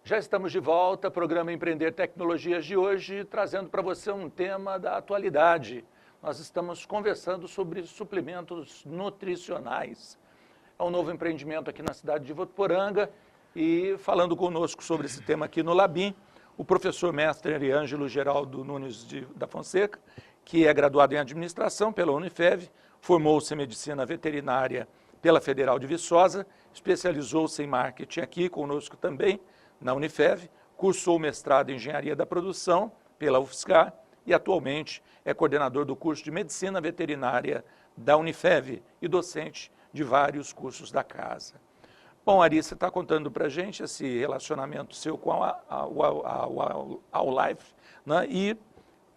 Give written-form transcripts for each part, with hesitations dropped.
Já estamos de volta, programa Empreender Tecnologias de hoje, trazendo para você um tema da atualidade. Nós estamos conversando sobre suplementos nutricionais. É um novo empreendimento aqui na cidade de Votuporanga e falando conosco sobre esse tema aqui no Labim, o professor mestre Ângelo Geraldo Nunes da Fonseca, que é graduado em administração pela Unifev, formou-se em medicina veterinária pela Federal de Viçosa, especializou-se em marketing aqui conosco também, na Unifev, cursou mestrado em Engenharia da Produção pela UFSCar e atualmente é coordenador do curso de Medicina Veterinária da Unifev e docente de vários cursos da casa. Bom, Ari, você está contando para a gente esse relacionamento seu com a Life, né? E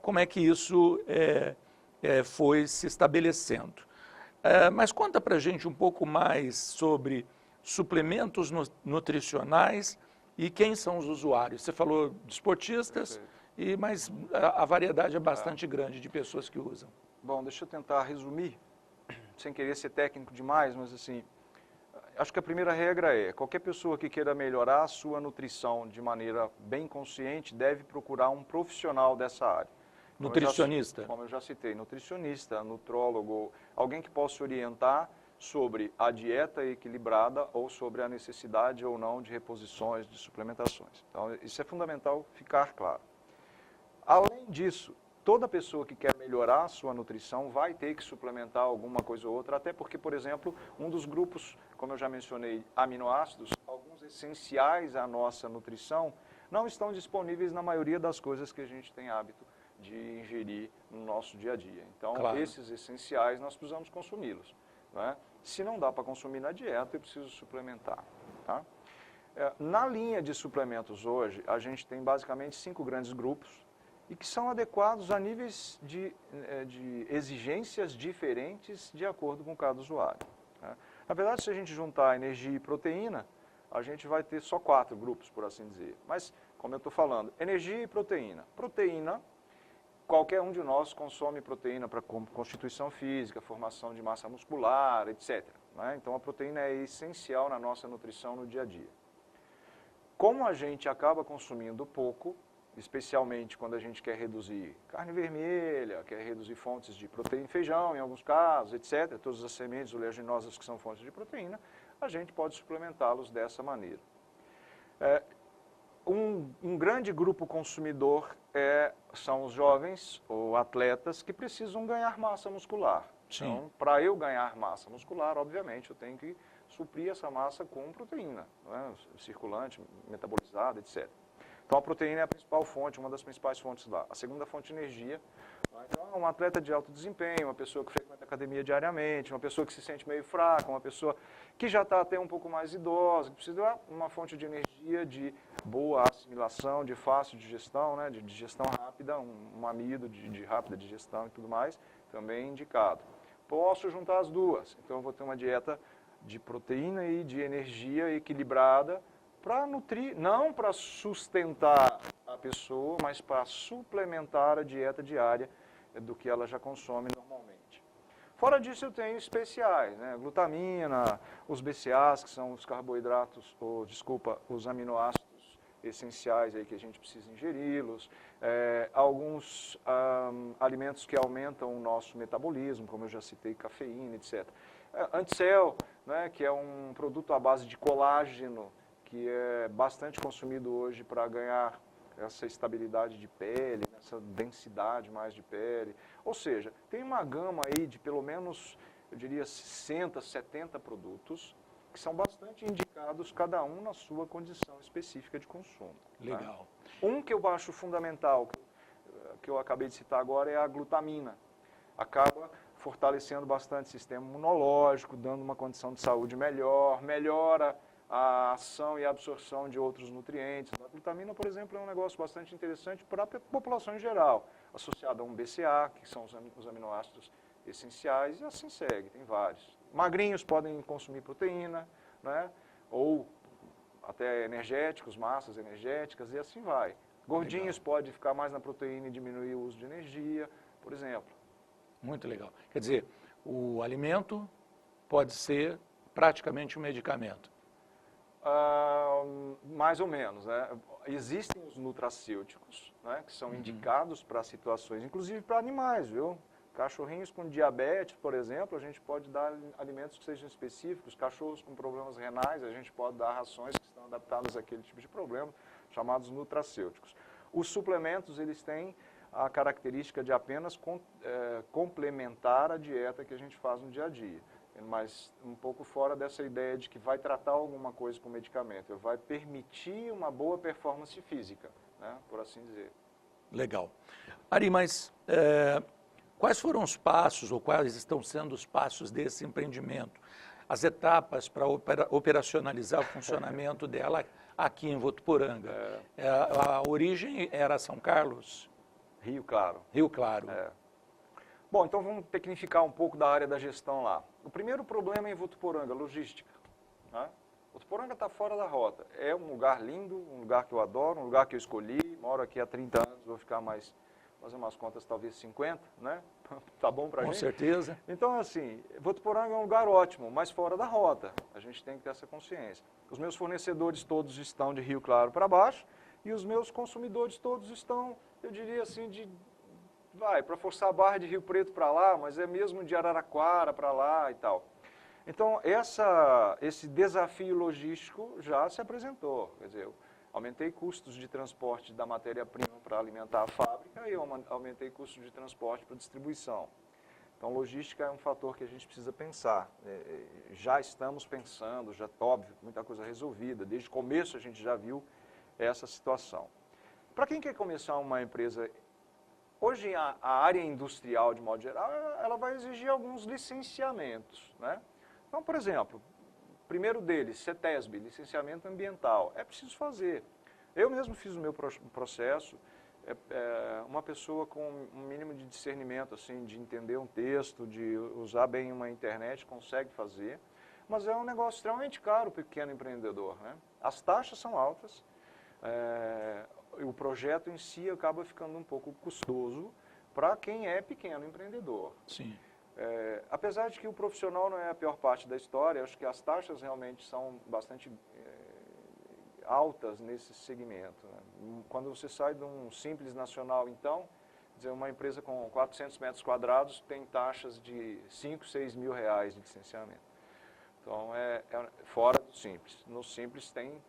como é que isso foi se estabelecendo. Mas conta para a gente um pouco mais sobre suplementos nutricionais e quem são os usuários. Você falou de esportistas, mas a variedade é bastante grande de pessoas que usam. Bom, deixa eu tentar resumir, sem querer ser técnico demais, mas assim, acho que a primeira regra é, qualquer pessoa que queira melhorar a sua nutrição de maneira bem consciente deve procurar um profissional dessa área. Nutricionista? Como eu já citei, nutricionista, nutrólogo, alguém que possa orientar sobre a dieta equilibrada ou sobre a necessidade ou não de reposições, de suplementações. Então, isso é fundamental ficar claro. Além disso, toda pessoa que quer melhorar a sua nutrição vai ter que suplementar alguma coisa ou outra, até porque, por exemplo, um dos grupos, como eu já mencionei, aminoácidos, alguns essenciais à nossa nutrição, não estão disponíveis na maioria das coisas que a gente tem hábito de ingerir no nosso dia a dia. Então, claro, esses essenciais nós precisamos consumi-los. Né? Se não dá para consumir na dieta, eu preciso suplementar. Tá? Na linha de suplementos hoje, a gente tem basicamente 5 grandes grupos e que são adequados a níveis de exigências diferentes de acordo com cada usuário. Né? Na verdade, se a gente juntar energia e proteína, a gente vai ter só 4 grupos, por assim dizer. Mas, como eu estou falando, energia e proteína. Proteína, qualquer um de nós consome proteína para constituição física, formação de massa muscular, etc. Né? Então, a proteína é essencial na nossa nutrição no dia a dia. Como a gente acaba consumindo pouco, especialmente quando a gente quer reduzir carne vermelha, quer reduzir fontes de proteína, feijão em alguns casos, etc., todas as sementes oleaginosas que são fontes de proteína, a gente pode suplementá-los dessa maneira. Um grande grupo consumidor são os jovens ou atletas que precisam ganhar massa muscular. Sim. Então, para eu ganhar massa muscular, obviamente, eu tenho que suprir essa massa com proteína, né? Circulante, metabolizada, etc. Então, a proteína é a principal fonte, uma das principais fontes lá. A segunda fonte de energia. Então, um atleta de alto desempenho, uma pessoa que frequenta academia diariamente, uma pessoa que se sente meio fraca, uma pessoa que já está até um pouco mais idosa, que precisa de uma fonte de energia de boa assimilação, de fácil digestão, né, de digestão rápida, um amido de rápida digestão e tudo mais, também indicado. Posso juntar as duas, então eu vou ter uma dieta de proteína e de energia equilibrada para nutrir, não para sustentar a pessoa, mas para suplementar a dieta diária do que ela já consome normalmente. Fora disso, eu tenho especiais, né? Glutamina, os BCAAs, que são os carboidratos, os aminoácidos essenciais aí que a gente precisa ingeri-los, alguns alimentos que aumentam o nosso metabolismo, como eu já citei, cafeína, etc. Anticel, né, que é um produto à base de colágeno, que é bastante consumido hoje para ganhar essa estabilidade de pele, essa densidade mais de pele. Ou seja, tem uma gama aí de pelo menos, eu diria, 60, 70 produtos que são bastante indicados, cada um na sua condição específica de consumo. Legal. Né? Um que eu acho fundamental, que eu acabei de citar agora, é a glutamina. Acaba fortalecendo bastante o sistema imunológico, dando uma condição de saúde melhor, melhora a ação e a absorção de outros nutrientes. A glutamina, por exemplo, é um negócio bastante interessante para a população em geral, associado a um BCA, que são os aminoácidos essenciais, e assim segue, tem vários. Magrinhos podem consumir proteína, né? Ou até energéticos, massas energéticas, e assim vai. Gordinhos podem ficar mais na proteína e diminuir o uso de energia, por exemplo. Muito legal. Quer dizer, o alimento pode ser praticamente um medicamento. Mais ou menos, né? Existem os nutracêuticos, né, que são indicados para situações, inclusive para animais, viu? Cachorrinhos com diabetes, por exemplo, a gente pode dar alimentos que sejam específicos. Cachorros com problemas renais, a gente pode dar rações que estão adaptadas àquele tipo de problema, chamados nutracêuticos. Os suplementos, eles têm a característica de apenas complementar a dieta que a gente faz no dia a dia. Mas um pouco fora dessa ideia de que vai tratar alguma coisa com medicamento, vai permitir uma boa performance física, né, por assim dizer. Legal. Ari, mas quais foram os passos, ou quais estão sendo os passos desse empreendimento? As etapas para operacionalizar o funcionamento dela aqui em Votuporanga. A origem era São Carlos? Rio Claro. Rio Claro. Bom, então vamos tecnificar um pouco da área da gestão lá. O primeiro problema é em Votuporanga, logística. Né? Votuporanga está fora da rota. É um lugar lindo, um lugar que eu adoro, um lugar que eu escolhi. Moro aqui há 30 anos, vou ficar mais, fazer umas contas, talvez 50, né? Tá bom pra gente? Com certeza. Então, assim, Votuporanga é um lugar ótimo, mas fora da rota. A gente tem que ter essa consciência. Os meus fornecedores todos estão de Rio Claro para baixo e os meus consumidores todos estão, eu diria assim, para forçar a barra de Rio Preto para lá, mas é mesmo de Araraquara para lá e tal. Então, esse desafio logístico já se apresentou. Quer dizer, eu aumentei custos de transporte da matéria-prima para alimentar a fábrica e eu aumentei custos de transporte para distribuição. Então, logística é um fator que a gente precisa pensar. Já estamos pensando, já óbvio, muita coisa resolvida. Desde o começo a gente já viu essa situação. Para quem quer começar uma empresa, hoje a área industrial, de modo geral, ela vai exigir alguns licenciamentos, né? Então, por exemplo, primeiro deles, CETESB, licenciamento ambiental, é preciso fazer. Eu mesmo fiz o meu processo, uma pessoa com um mínimo de discernimento, assim, de entender um texto, de usar bem uma internet, consegue fazer, mas é um negócio extremamente caro para o pequeno empreendedor, né? As taxas são altas, o projeto em si acaba ficando um pouco custoso para quem é pequeno empreendedor. Sim. Apesar de que o profissional não é a pior parte da história, acho que as taxas realmente são bastante altas nesse segmento, né? Quando você sai de um Simples Nacional, então, dizer, uma empresa com 400 metros quadrados tem taxas de 5, 6 mil reais de licenciamento. Então, fora do Simples. No Simples tem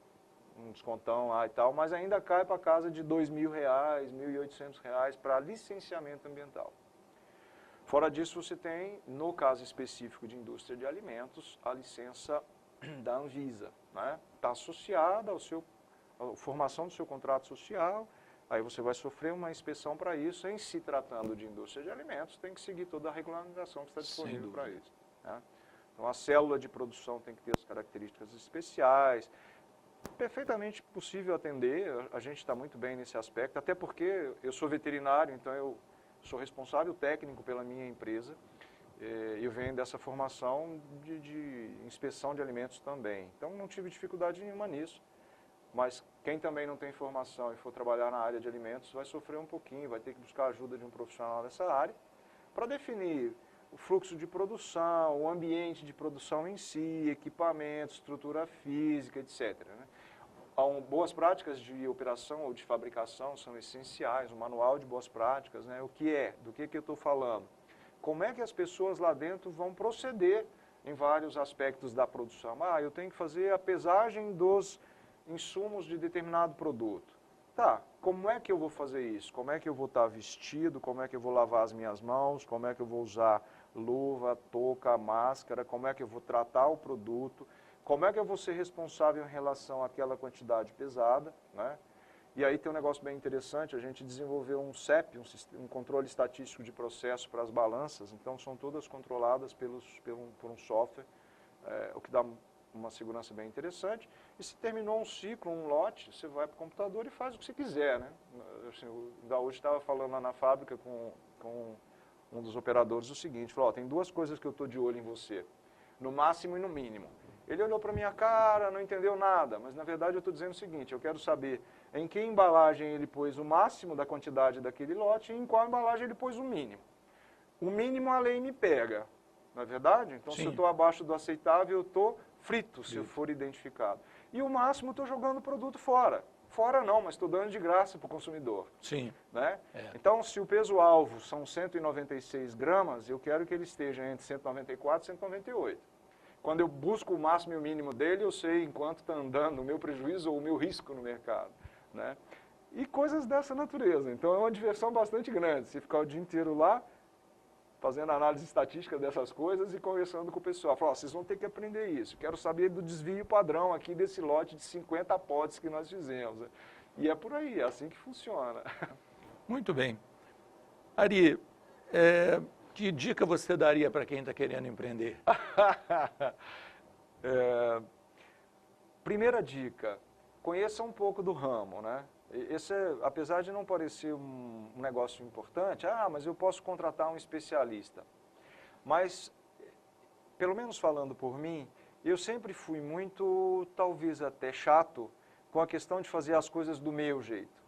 um descontão lá e tal, mas ainda cai para casa de 2 mil reais, 1.800 reais para licenciamento ambiental. Fora disso, você tem, no caso específico de indústria de alimentos, a licença da Anvisa, né? Está associada à formação do seu contrato social, aí você vai sofrer uma inspeção para isso. Em se tratando de indústria de alimentos, tem que seguir toda a regulamentação que está disponível para isso, né? Então, a célula de produção tem que ter as características especiais. Perfeitamente possível atender, a gente está muito bem nesse aspecto, até porque eu sou veterinário, então eu sou responsável técnico pela minha empresa, eu venho dessa formação de inspeção de alimentos também. Então, não tive dificuldade nenhuma nisso, mas quem também não tem formação e for trabalhar na área de alimentos vai sofrer um pouquinho, vai ter que buscar a ajuda de um profissional dessa área para definir o fluxo de produção, o ambiente de produção em si, equipamentos, estrutura física, etc., né? Boas práticas de operação ou de fabricação são essenciais, o manual de boas práticas, né? O que do que eu estou falando? Como é que as pessoas lá dentro vão proceder em vários aspectos da produção? Eu tenho que fazer a pesagem dos insumos de determinado produto. Tá, como é que eu vou fazer isso? Como é que eu vou estar vestido? Como é que eu vou lavar as minhas mãos? Como é que eu vou usar luva, touca, máscara? Como é que eu vou tratar o produto? Como é que eu vou ser responsável em relação àquela quantidade pesada, né? E aí tem um negócio bem interessante, a gente desenvolveu um CEP, um controle estatístico de processo para as balanças, então são todas controladas por um software, o que dá uma segurança bem interessante. E se terminou um ciclo, um lote, você vai para o computador e faz o que você quiser, né? Assim, o Daúde estava falando lá na fábrica com um dos operadores o seguinte, falou, tem duas coisas que eu estou de olho em você, no máximo e no mínimo. Ele olhou para a minha cara, não entendeu nada, mas na verdade eu estou dizendo o seguinte, eu quero saber em que embalagem ele pôs o máximo da quantidade daquele lote e em qual embalagem ele pôs o mínimo. O mínimo a lei me pega, não é verdade? Então, se eu estou abaixo do aceitável, eu estou frito, se for identificado. E o máximo estou jogando o produto fora. Fora não, mas estou dando de graça para o consumidor. Sim. Né? Então, se o peso-alvo são 196 gramas, eu quero que ele esteja entre 194 e 198. Quando eu busco o máximo e o mínimo dele, eu sei enquanto está andando o meu prejuízo ou o meu risco no mercado. Né? E coisas dessa natureza. Então, é uma diversão bastante grande. Se ficar o dia inteiro lá, fazendo análise estatística dessas coisas e conversando com o pessoal. Falar, vocês vão ter que aprender isso. Quero saber do desvio padrão aqui desse lote de 50 potes que nós fizemos. E é por aí, é assim que funciona. Muito bem. Ari, que dica você daria para quem está querendo empreender? Primeira dica, conheça um pouco do ramo, né? Esse apesar de não parecer um negócio importante, mas eu posso contratar um especialista. Mas, pelo menos falando por mim, eu sempre fui muito, talvez até chato, com a questão de fazer as coisas do meu jeito.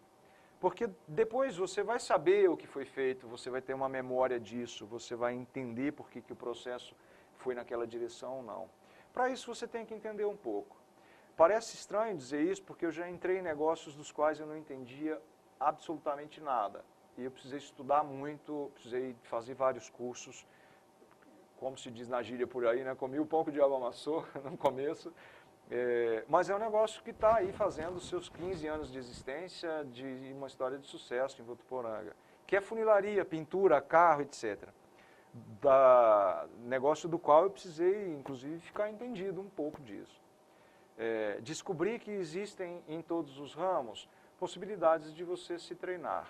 Porque depois você vai saber o que foi feito, você vai ter uma memória disso, você vai entender por que o processo foi naquela direção ou não. Para isso você tem que entender um pouco. Parece estranho dizer isso, porque eu já entrei em negócios dos quais eu não entendia absolutamente nada. E eu precisei estudar muito, precisei fazer vários cursos, como se diz na gíria por aí, né? Comi o pão que o diabo amassou no começo. Mas é um negócio que está aí fazendo os seus 15 anos de existência, de uma história de sucesso em Votuporanga, que é funilaria, pintura, carro, etc. Negócio do qual eu precisei, inclusive, ficar entendido um pouco disso. Descobrir que existem em todos os ramos possibilidades de você se treinar.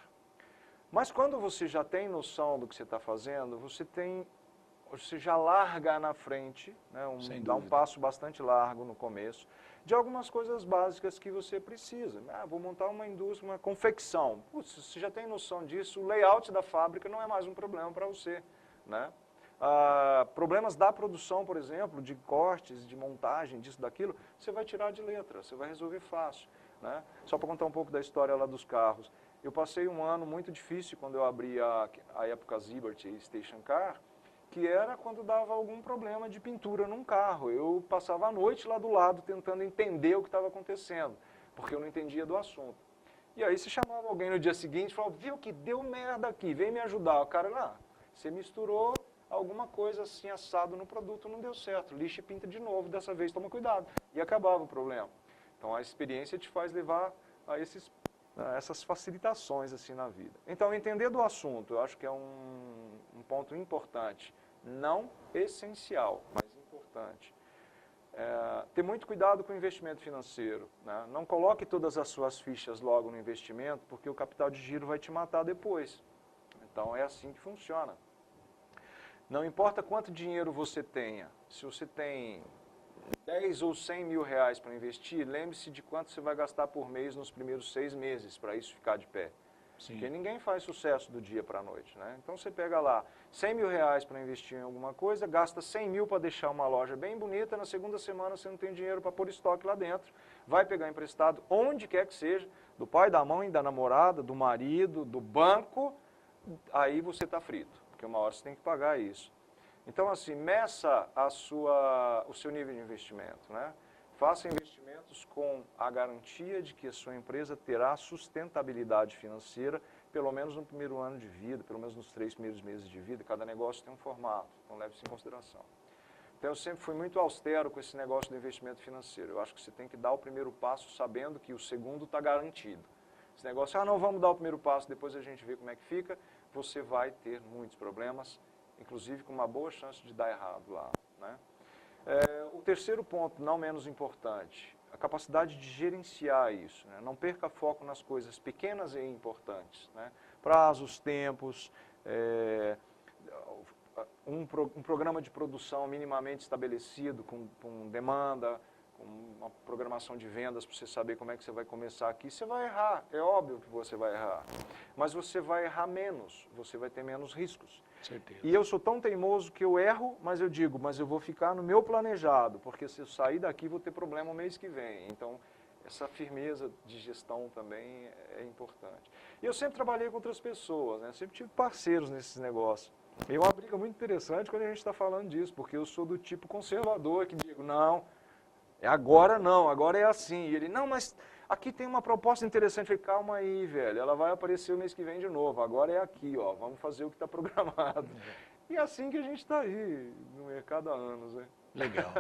Mas quando você já tem noção do que você está fazendo, você já larga na frente, né, dá um passo bastante largo no começo, de algumas coisas básicas que você precisa. Vou montar uma indústria, uma confecção. Putz, você já tem noção disso, o layout da fábrica não é mais um problema para você. Né? Problemas da produção, por exemplo, de cortes, de montagem, disso, daquilo, você vai tirar de letra, você vai resolver fácil. Né? Só para contar um pouco da história lá dos carros. Eu passei um ano muito difícil quando eu abri a época Liberty Station Car, que era quando dava algum problema de pintura num carro. Eu passava a noite lá do lado tentando entender o que estava acontecendo, porque eu não entendia do assunto. E aí você chamava alguém no dia seguinte e falava, viu que deu merda aqui, vem me ajudar. O cara, você misturou alguma coisa assim assado no produto, não deu certo, lixa e pinta de novo, dessa vez toma cuidado. E acabava o problema. Então a experiência te faz levar a essas facilitações assim na vida. Então entender do assunto, eu acho que é um ponto importante, não essencial, mas importante. Ter muito cuidado com o investimento financeiro. Né? Não coloque todas as suas fichas logo no investimento, porque o capital de giro vai te matar depois. Então é assim que funciona. Não importa quanto dinheiro você tenha, se você tem 10 ou 100 mil reais para investir, lembre-se de quanto você vai gastar por mês nos primeiros 6 meses para isso ficar de pé. Sim. Porque ninguém faz sucesso do dia para a noite. Né? Então você pega lá 100 mil reais para investir em alguma coisa, gasta 100 mil para deixar uma loja bem bonita, na segunda semana você não tem dinheiro para pôr estoque lá dentro, vai pegar emprestado onde quer que seja, do pai, da mãe, da namorada, do marido, do banco, aí você está frito. Porque uma hora você tem que pagar isso. Então, assim, meça o seu nível de investimento. Né? Faça investimentos com a garantia de que a sua empresa terá sustentabilidade financeira, pelo menos no primeiro ano de vida, pelo menos nos 3 primeiros meses de vida. Cada negócio tem um formato, então leve isso em consideração. Então, eu sempre fui muito austero com esse negócio do investimento financeiro. Eu acho que você tem que dar o primeiro passo sabendo que o segundo está garantido. Esse negócio, não, vamos dar o primeiro passo, depois a gente vê como é que fica. Você vai ter muitos problemas, inclusive com uma boa chance de dar errado lá. Né? O terceiro ponto, não menos importante, a capacidade de gerenciar isso. Né? Não perca foco nas coisas pequenas e importantes. Né? Prazos, tempos, um programa de produção minimamente estabelecido, com demanda, com uma programação de vendas para você saber como é que você vai começar aqui. Você vai errar, é óbvio que você vai errar, mas você vai errar menos, você vai ter menos riscos. Certeza. E eu sou tão teimoso que eu erro, mas eu digo, mas eu vou ficar no meu planejado, porque se eu sair daqui vou ter problema o mês que vem. Então, essa firmeza de gestão também é importante. E eu sempre trabalhei com outras pessoas, né? Sempre tive parceiros nesses negócios. E é uma briga muito interessante quando a gente está falando disso, porque eu sou do tipo conservador que digo, não, Agora não, agora é assim. E ele, não, mas aqui tem uma proposta interessante. Eu falei, calma aí, velho, ela vai aparecer o mês que vem de novo. Agora é aqui, ó, vamos fazer o que está programado. E é assim que a gente está aí no mercado há anos, né? Legal.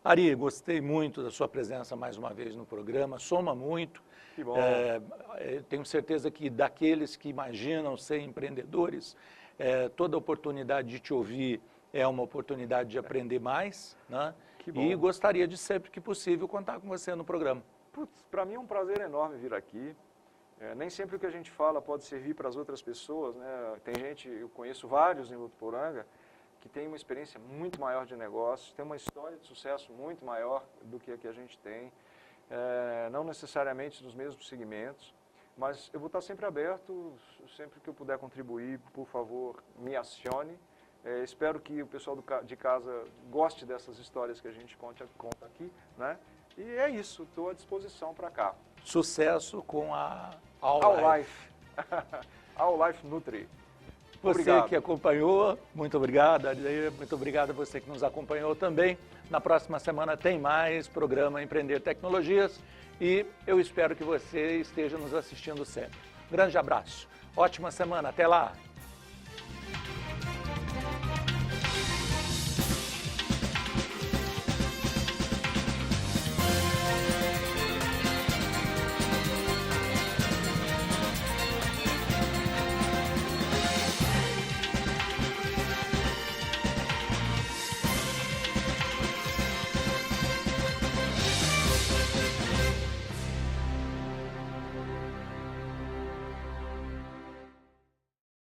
Ari, gostei muito da sua presença mais uma vez no programa, soma muito. Que bom. Tenho certeza que daqueles que imaginam ser empreendedores, toda oportunidade de te ouvir é uma oportunidade de aprender mais, né? Que bom. E gostaria de sempre que possível contar com você no programa. Putz, para mim é um prazer enorme vir aqui. Nem sempre o que a gente fala pode servir para as outras pessoas, né? Tem gente, eu conheço vários em Votuporanga, que tem uma experiência muito maior de negócios, tem uma história de sucesso muito maior do que a que a gente tem, não necessariamente nos mesmos segmentos, mas eu vou estar sempre aberto, sempre que eu puder contribuir, por favor, me acione. Espero que o pessoal de casa goste dessas histórias que a gente conta aqui, né? E é isso, estou à disposição para cá. Sucesso com a All Life. All Life Nutri. Você Obrigado. que acompanhou, muito obrigado. Muito obrigado a você que nos acompanhou também. Na próxima semana tem mais programa Empreender Tecnologias e eu espero que você esteja nos assistindo sempre. Grande abraço, ótima semana, até lá!